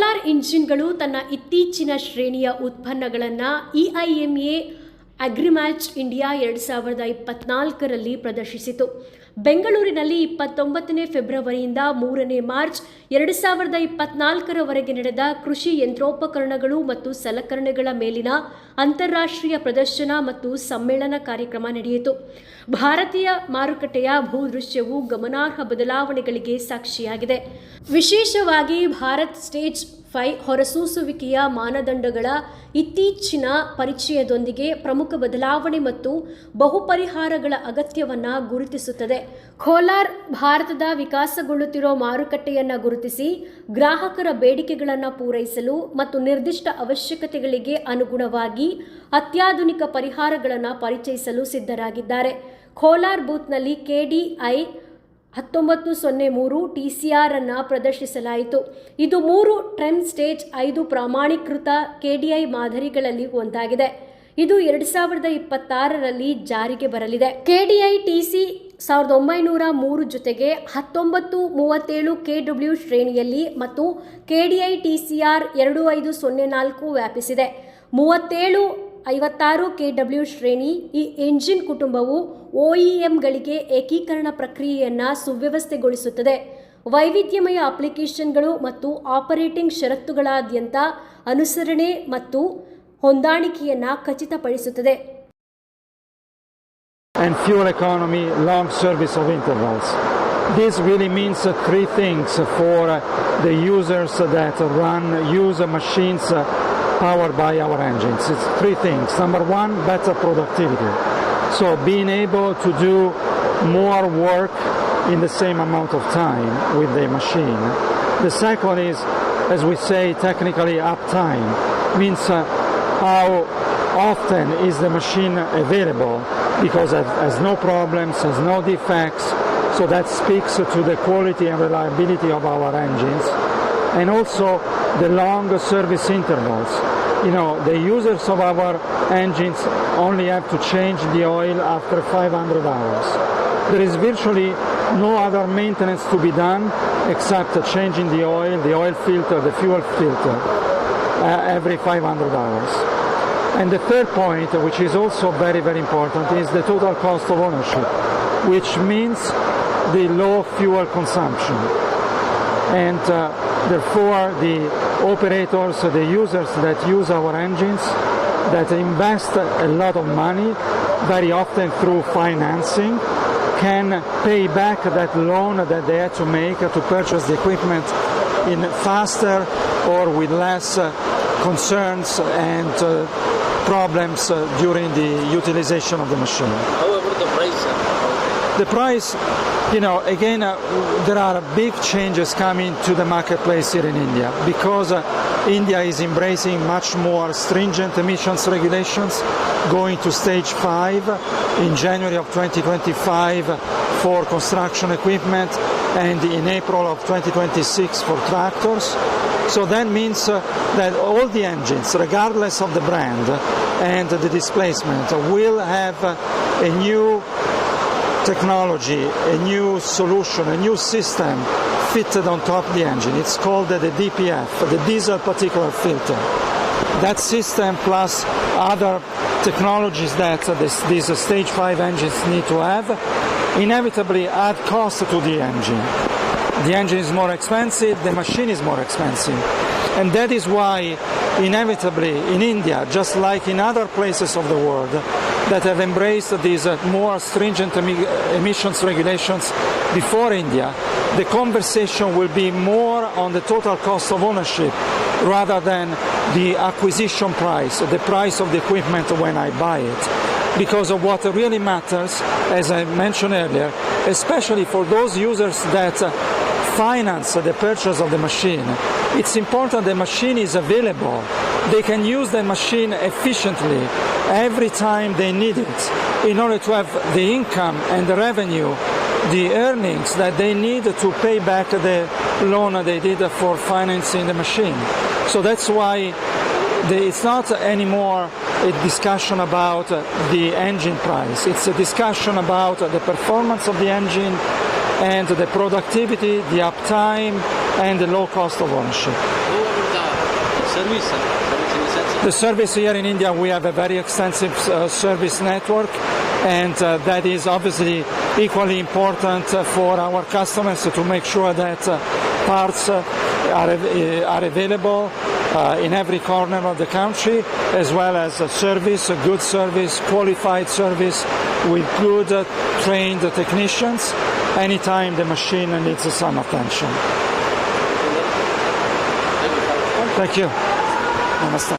ಕೋಲಾರ್ ಇಂಜಿನ್ಗಳು ತನ್ನ ಇತ್ತೀಚಿನ ಶ್ರೇಣಿಯ ಉತ್ಪನ್ನಗಳನ್ನು EIMA ಅಗ್ರಿಮ್ಯಾಚ್ ಇಂಡಿಯಾ 2024ರಲ್ಲಿ ಪ್ರದರ್ಶಿಸಿತು. ಬೆಂಗಳೂರಿನಲ್ಲಿ 29ನೇ ಫೆಬ್ರವರಿಯಿಂದ 3ನೇ ಮಾರ್ಚ್ 2024ರವರೆಗೆ ನಡೆದ ಕೃಷಿ ಯಂತ್ರೋಪಕರಣಗಳು ಮತ್ತು ಸಲಕರಣೆಗಳ ಮೇಲಿನ ಅಂತಾರಾಷ್ಟ್ರೀಯ ಪ್ರದರ್ಶನ ಮತ್ತು ಸಮ್ಮೇಳನ ಕಾರ್ಯಕ್ರಮ ನಡೆಯಿತು. ಭಾರತೀಯ ಮಾರುಕಟ್ಟೆಯ ಭೂದೃಶ್ಯವು ಗಮನಾರ್ಹ ಬದಲಾವಣೆಗಳಿಗೆ ಸಾಕ್ಷಿಯಾಗಿದೆ. ವಿಶೇಷವಾಗಿ ಭಾರತ್ ಸ್ಟೇಜ್ 5 ಹೊರಸೂಸುವಿಕೆಯ ಮಾನದಂಡಗಳ ಇತ್ತೀಚಿನ ಪರಿಚಯದೊಂದಿಗೆ ಪ್ರಮುಖ ಬದಲಾವಣೆ ಮತ್ತು ಬಹುಪರಿಹಾರಗಳ ಅಗತ್ಯವನ್ನು ಗುರುತಿಸುತ್ತದೆ. ಕೋಲಾರ್ ಭಾರತದ ವಿಕಾಸಗೊಳ್ಳುತ್ತಿರುವ ಮಾರುಕಟ್ಟೆಯನ್ನು ಗುರುತಿಸಿ ಗ್ರಾಹಕರ ಬೇಡಿಕೆಗಳನ್ನು ಪೂರೈಸಲು ಮತ್ತು ನಿರ್ದಿಷ್ಟ ಅವಶ್ಯಕತೆಗಳಿಗೆ ಅನುಗುಣವಾಗಿ ಅತ್ಯಾಧುನಿಕ ಪರಿಹಾರಗಳನ್ನು ಪರಿಚಯಿಸಲು ಸಿದ್ಧರಾಗಿದ್ದಾರೆ. ಕೋಲಾರ್ ಬೂತ್ನಲ್ಲಿ KDI 1903 TCR ಅನ್ನು ಪ್ರದರ್ಶಿಸಲಾಯಿತು. ಇದು 3 ಟ್ರೆಮ್ ಸ್ಟೇಜ್ 5 ಪ್ರಮಾಣೀಕೃತ KDI ಮಾದರಿಗಳಲ್ಲಿ ಒಂದಾಗಿದೆ. ಇದು 2026ರಲ್ಲಿ ಜಾರಿಗೆ ಬರಲಿದೆ. KDI TC 1903 ಜೊತೆಗೆ 1937 KW ಶ್ರೇಣಿಯಲ್ಲಿ ಮತ್ತು KDI TCR 2504 ವ್ಯಾಪಿಸಿದೆ. 3756 KW ಶ್ರೇಣಿ ಈ ಎಂಜಿನ್ ಕುಟುಂಬವು OEMಗಳಿಗೆ ಏಕೀಕರಣ ಪ್ರಕ್ರಿಯೆಯನ್ನು ಸುವ್ಯವಸ್ಥೆಗೊಳಿಸುತ್ತದೆ. ವೈವಿಧ್ಯಮಯ ಅಪ್ಲಿಕೇಶನ್ಗಳು ಮತ್ತು ಆಪರೇಟಿಂಗ್ ಷರತ್ತುಗಳಾದ್ಯಂತ ಅನುಸರಣೆ ಮತ್ತು ಹೊಂದಾಣಿಕೆಯನ್ನು ಖಚಿತಪಡಿಸುತ್ತದೆ. And fuel economy, long service of intervals. This really means three things for the users that use machines powered by our engines. It's three things. Number one, better productivity. So being able to do more work in the same amount of time with the machine. The second is, as we say technically, uptime. Means how often is the machine available, because it has no problems, has no defects. So that speaks to the quality and reliability of our engines. And also the long service intervals. You know, the users of our engines only have to change the oil after 500 hours. There is virtually no other maintenance to be done except changing the oil filter, the fuel filter, every 500 hours. And the third point, which is also very, very important, is the total cost of ownership, which means the low fuel consumption. And therefore, the operators, the users that use our engines, that invest a lot of money, very often through financing, can pay back that loan that they had to make to purchase the equipment in faster or with less concerns and problems during the utilization of the machine. However, the price? The price, you know, again, there are big changes coming to the marketplace here in India, because India is embracing much more stringent emissions regulations, going to stage 5 in January of 2025 for construction equipment and in April of 2026 for tractors. So that means that all the engines, regardless of the brand and the displacement, will have a new technology, a new solution, a new system fitted on top of the engine. It's called the DPF, the diesel particulate filter. That system plus other technologies that these stage 5 engines need to have inevitably add cost to the engine. The engine is more expensive, the machine is more expensive. And that is why inevitably in India, just like in other places of the world that have embraced these more stringent emissions regulations before India, the conversation will be more on the total cost of ownership rather than the acquisition price, the price of the equipment when I buy it. Because of what really matters, as I mentioned earlier, especially for those users that finance the purchase of the machine, it's important the machine is available. They can use the machine efficiently every time they need it in order to have the income and the revenue, the earnings that they need to pay back the loan they did for financing the machine. So that's why it's not anymore a discussion about the engine price. It's a discussion about the performance of the engine and the productivity, the uptime, and the low cost of ownership. However, the Service, service in the sense of... The service here in India, we have a very extensive service network, and that is obviously equally important for our customers to make sure that parts are available in every corner of the country, as well as a service, a good service, qualified service with good trained technicians anytime the machine needs some attention. Thank you. Namaste.